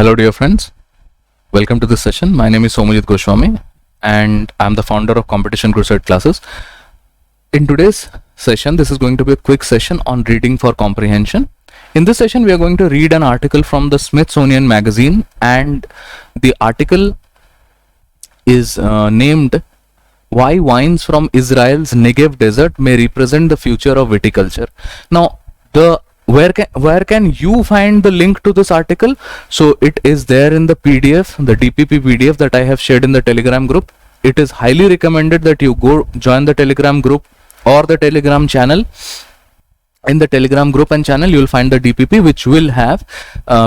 Hello dear friends, welcome to this session. My name is Somajit Goswami and I'm the founder of Competition Crusade classes. In today's session, this is going to be a quick session on reading for comprehension. In this session, we are going to read an article from the Smithsonian magazine, and the article is named Why Wines from Israel's Negev Desert May Represent the Future of Viticulture. Now, where can you find the link to this article? So it is there in the PDF, the DPP PDF that I have shared in the Telegram group. It is highly recommended that you go join the Telegram group or the Telegram channel. In the Telegram group and channel, you will find the DPP, which will have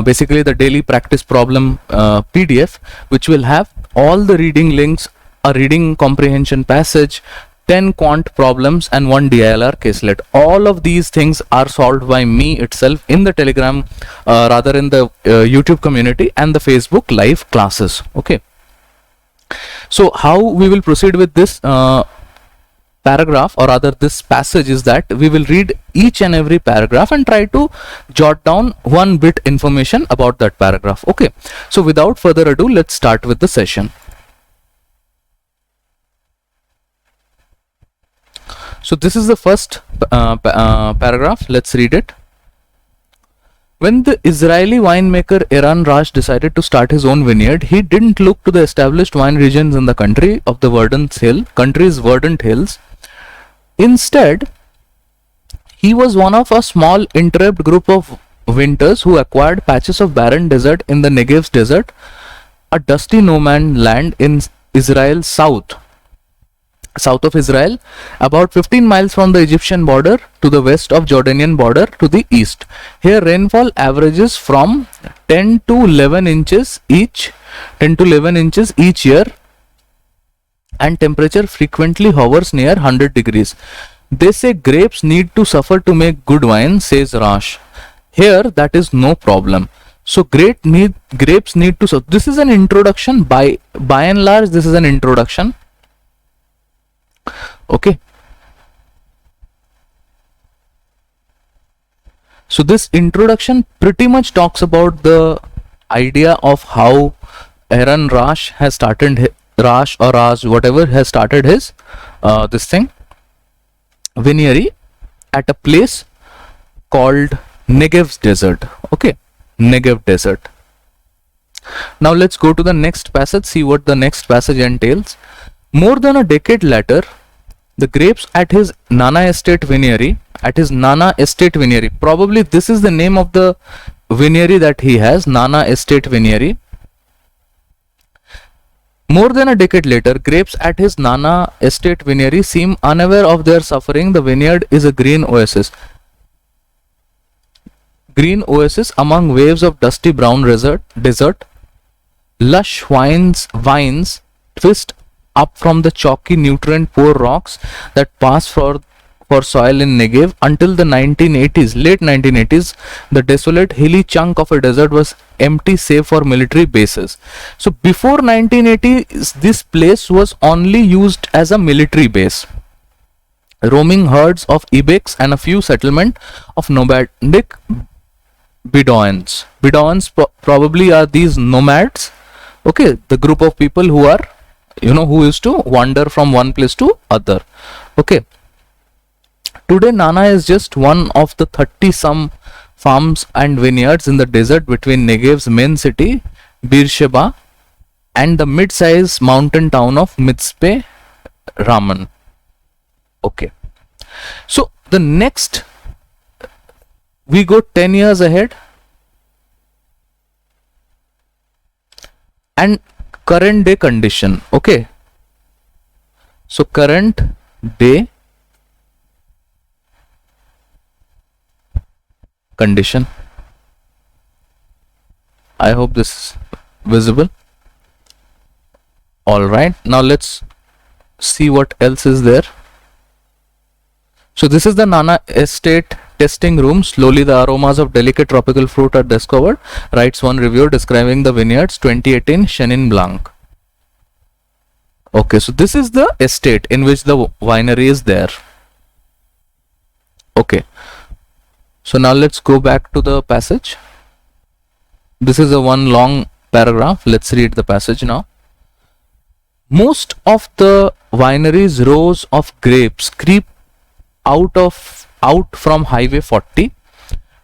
basically the daily practice problem PDF, which will have all the reading links, a reading comprehension passage, 10 quant problems and 1 DILR caselet. All of these things are solved by me itself in the Telegram, rather in the YouTube community and the Facebook live classes. Okay. So how we will proceed with this paragraph, or rather this passage, is that we will read each and every paragraph and try to jot down one bit information about that paragraph. Okay. So without further ado, let's start with the session. So this is the first paragraph. Let's read it. When the Israeli winemaker Eran Rash decided to start his own vineyard, he didn't look to the established wine regions in the country's verdant hills. Instead, he was one of a small interrupt group of winters who acquired patches of barren desert in the Negev desert, a dusty no man's land in Israel's south of Israel, about 15 miles from the Egyptian border, to the west of Jordanian border to the east. Here rainfall averages from 10 to 11 inches each year, and temperature frequently hovers near 100 degrees. They say grapes need to suffer to make good wine, says Rash. Here that is no problem. So grapes need to suffer. This is an introduction. By and large, this is an introduction. Okay, so this introduction pretty much talks about the idea of how Aaron Rash has started, Rash or Raz, whatever, has started his this thing, vinery at a place called Negev Desert. Okay, Negev Desert. Now let's go to the next passage, see what the next passage entails. More than a decade later, the grapes at his Nana Estate Vinery, probably this is the name of the vinery that he has, Nana Estate Vinery. More than a decade later, grapes at his Nana Estate Vinery seem unaware of their suffering. The vineyard is a green oasis. Green oasis among waves of dusty brown desert. Lush vines twist up from the chalky nutrient-poor rocks that pass for soil in Negev. Until the late 1980s, the desolate hilly chunk of a desert was empty save for military bases. So before 1980, this place was only used as a military base. Roaming herds of ibex and a few settlement of nomadic Bedouins. Bedouins probably are these nomads. Okay, the group of people who are, who used to wander from one place to other. Okay. Today, Nana is just one of the 30-some farms and vineyards in the desert between Negev's main city, Beersheba, and the mid-sized mountain town of Mitzpe Raman. Okay. So, the next, we go 10 years ahead, and current day condition. Okay, so current day condition. I hope this is visible. All right, now let's see what else is there. So this is the Nana Estate testing room. Slowly the aromas of delicate tropical fruit are discovered, writes one reviewer describing the vineyards 2018 Chenin Blanc. Okay, so this is the estate in which the winery is there. Okay, so now let's go back to the passage. this is a one long paragraph. Let's read the passage now. Most of the wineries' rows of grapes creep out from Highway 40,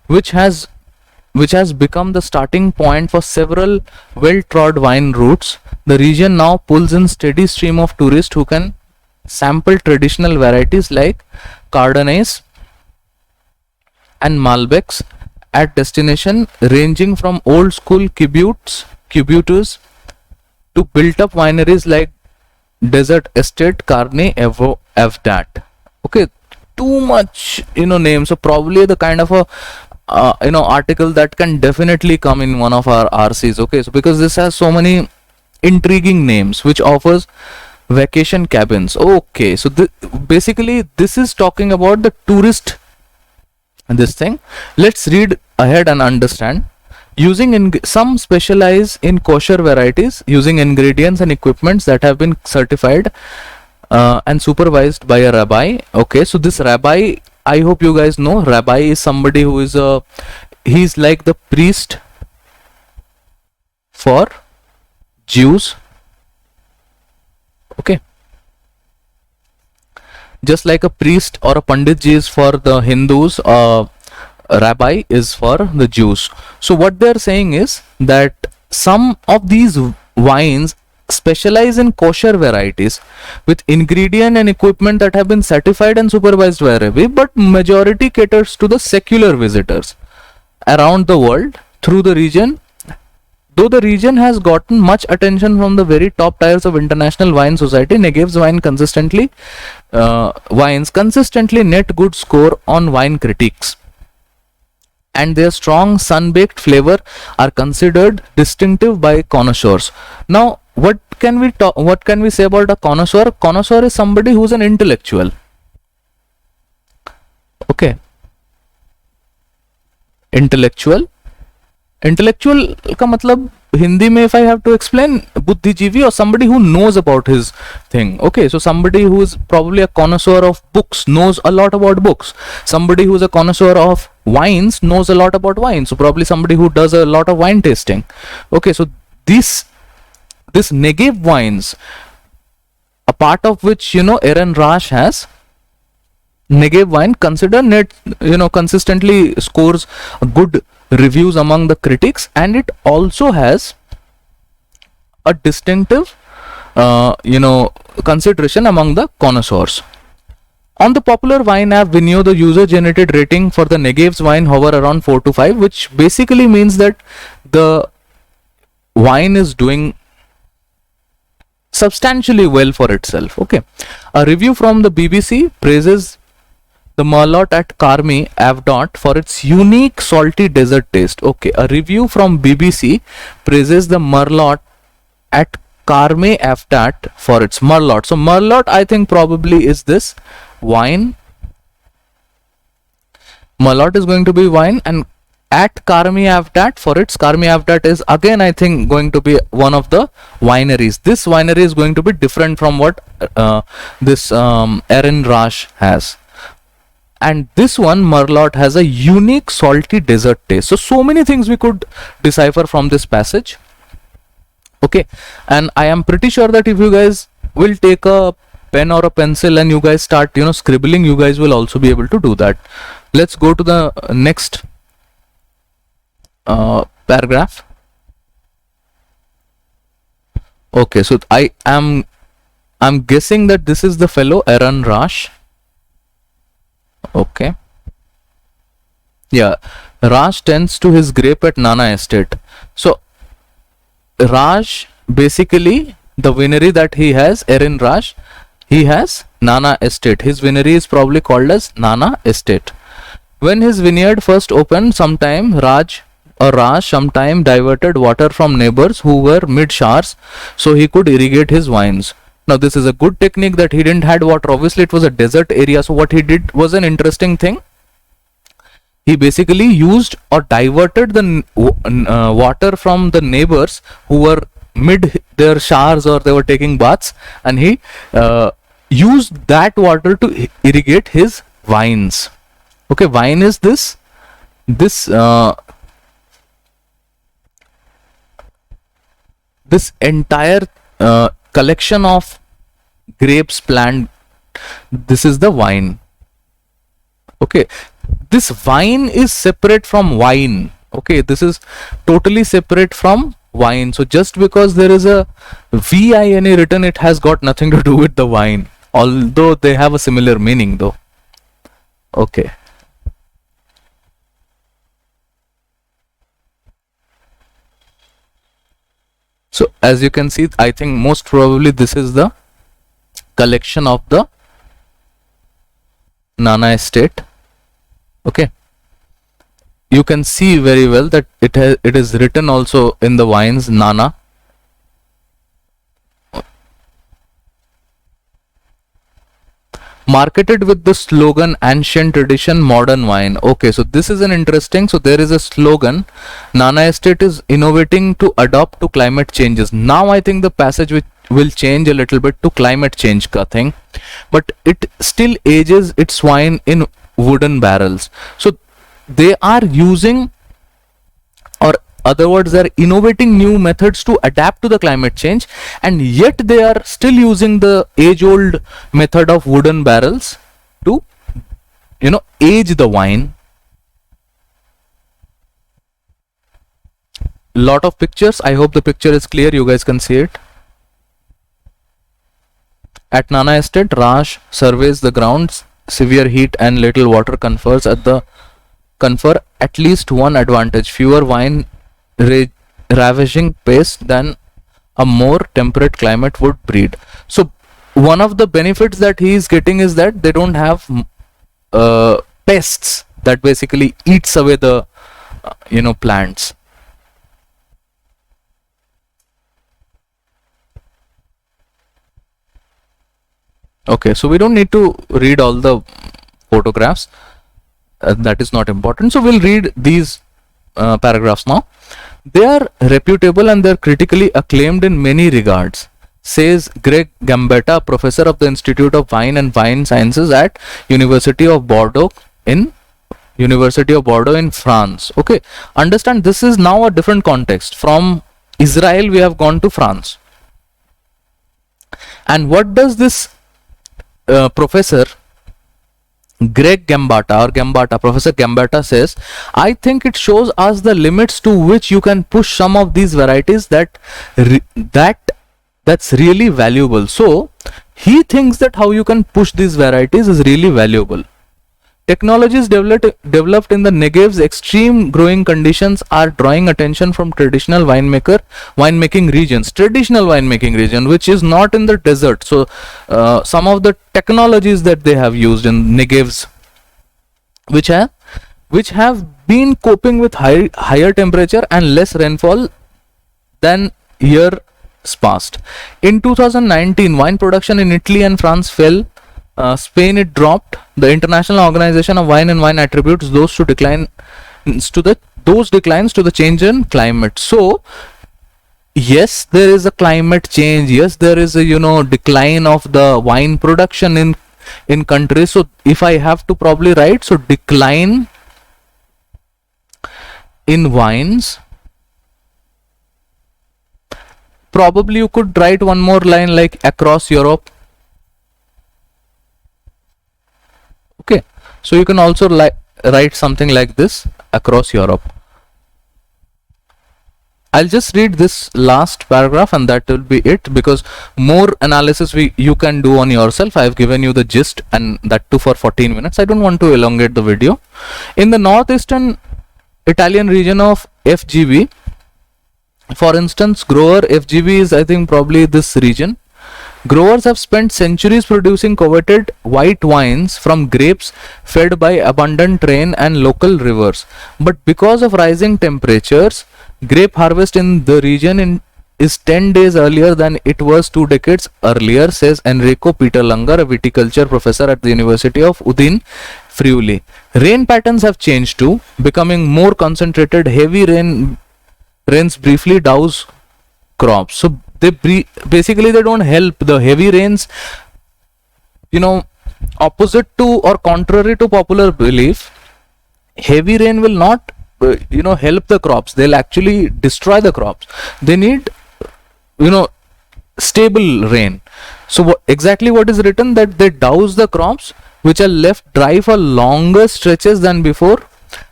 which has become the starting point for several well-trod wine routes. The region now pulls in steady stream of tourists who can sample traditional varieties like Chardonnays and Malbecs at destination ranging from old school cubuters to built up wineries like Desert Estate, Carne Evo, Evdat. Okay, too much names. So probably the kind of a article that can definitely come in one of our RCs. Okay, so because this has so many intriguing names which offers vacation cabins. Okay, so basically this is talking about the tourist this thing. Let's read ahead and understand. Some specialize in kosher varieties using ingredients and equipments that have been certified and supervised by a rabbi. Okay, so this rabbi, I hope you guys know, rabbi is somebody who is he's like the priest for Jews. Okay, just like a priest or a pandit ji is for the Hindus, rabbi is for the Jews. So what they're saying is that some of these wines specialize in kosher varieties with ingredient and equipment that have been certified and supervised by rabbi, but majority caters to the secular visitors around the world through the region. Though the region has gotten much attention from the very top tiers of international wine society, Negev's wines consistently net good score on wine critiques, and their strong sun-baked flavor are considered distinctive by connoisseurs. Now, what can we say about a connoisseur? Connoisseur is somebody who is an intellectual. Okay, intellectual का मतलब हिंदी में if I have to explain, बुद्धिजीवी or somebody who knows about his thing. Okay, so somebody who is probably a connoisseur of books knows a lot about books. Somebody who is a connoisseur of wines knows a lot about wine. So probably somebody who does a lot of wine tasting. Okay, so this Negev wines, a part of which Aaron Rash has, Negev wine consistently scores good reviews among the critics, and it also has a distinctive consideration among the connoisseurs. On the popular wine app Vinyo, the user generated rating for the Negev's wine hover around 4 to 5, which basically means that the wine is doing substantially well for itself. Okay, a review from the BBC praises the Merlot at Carme Avdot for its unique salty desert taste. Okay, a review from BBC praises the Merlot at Carme Avdot for its Merlot. So Merlot, I think probably is this wine. Merlot is going to be wine, and at Carme Avdot for its Carme Avdot is again, I think, going to be one of the wineries. This winery is going to be different from what this Aaron Rash has. And this one, Merlot, has a unique salty desert taste. So many things we could decipher from this passage. Okay, and I am pretty sure that if you guys will take a pen or a pencil and you guys start scribbling, you guys will also be able to do that. Let's go to the next paragraph. Okay, so I'm guessing that this is the fellow Aaron Rash. Okay, yeah, Raj tends to his grape at Nana Estate. So Raj, basically the winery that he has, Aaron Raj, he has Nana Estate. His winery is probably called as Nana Estate. When his vineyard first opened, Raj sometime diverted water from neighbors who were mid showers so he could irrigate his vines. Now this is a good technique that he didn't had water. Obviously it was a desert area, so what he did was an interesting thing. He basically used or diverted the water from the neighbors who were mid their showers or they were taking baths, and he used that water to irrigate his vines. Okay, vine is this this entire collection of grapes planted, this is the vine. Okay, this vine is separate from wine. Okay, this is totally separate from wine. So just because there is a vine written, it has got nothing to do with the wine, although they have a similar meaning though. Okay. So as you can see, I think most probably this is the collection of the Nana estate. Okay, you can see very well that it is written also in the wines Nana. Marketed with the slogan ancient tradition modern wine. Okay, so this is an interesting, so there is a slogan, Nana estate is innovating to adapt to climate changes. Now I think the passage will change a little bit to climate change ka thing, but it still ages its wine in wooden barrels. So they are using, or other words, they are innovating new methods to adapt to the climate change, and yet they are still using the age-old method of wooden barrels to, you know, age the wine. Lot of pictures. I hope the picture is clear. You guys can see it. At Nana Estate, Raj surveys the grounds. Severe heat and little water confer at least one advantage: fewer wine ravaging pests than a more temperate climate would breed. So one of the benefits that he is getting is that they don't have pests that basically eats away the plants. Okay, so we don't need to read all the photographs. That is not important. So we'll read these paragraphs now. They are reputable and they're critically acclaimed in many regards, says Greg Gambetta, professor of the Institute of Wine and Wine Sciences at University of Bordeaux in France. Okay, understand, this is now a different context. From Israel we have gone to France. And what does this professor Greg Gambetta, Professor Gambetta says, I think it shows us the limits to which you can push some of these varieties that's really valuable. So he thinks that how you can push these varieties is really valuable. Technologies developed in the Negev's extreme growing conditions are drawing attention from traditional winemaking region, which is not in the desert. So some of the technologies that they have used in Negev's, which have been coping with higher temperature and less rainfall than years past. In 2019, wine production in Italy and France fell. Spain, it dropped. The International Organization of Wine and Wine attributes those declines to the change in climate. So yes, there is a climate change. Yes, there is a decline of the wine production in countries. So if I have to probably write, so decline in wines. Probably you could write one more line like across Europe. Okay, so you can also write something like this, across Europe. I'll just read this last paragraph and that will be it, because more analysis you can do on yourself. I have given you the gist, and that too for 14 minutes. I don't want to elongate the video. In the northeastern Italian region of FGV, for instance, grower FGV is, I think, probably this region. Growers have spent centuries producing coveted white wines from grapes fed by abundant rain and local rivers. But because of rising temperatures, grape harvest in the region is 10 days earlier than it was 2 decades earlier, says Enrico Peterlanger, a viticulture professor at the University of Udine, Friuli. Rain patterns have changed too, becoming more concentrated. Heavy rains briefly douse crops. So basically they don't help. The heavy rains, opposite to or contrary to popular belief, heavy rain will not help the crops. They'll actually destroy the crops. They need stable rain. So exactly what is written, that they douse the crops which are left dry for longer stretches than before.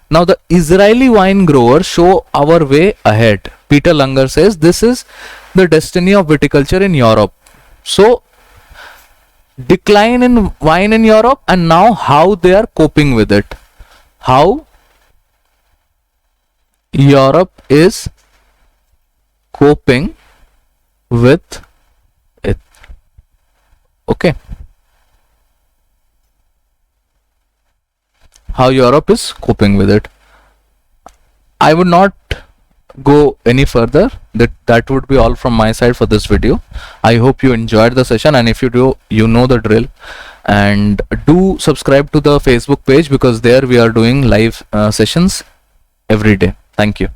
Now the Israeli wine growers show our way ahead. Peter Langer says this is the destiny of viticulture in Europe. So decline in wine in Europe, and now how they are coping with it. How Europe is coping with it. Okay. How Europe is coping with it. I would not go any further. That would be all from my side for this video. I hope you enjoyed the session, and if you do, you know the drill. And do subscribe to the Facebook page, because there we are doing live sessions every day. Thank you.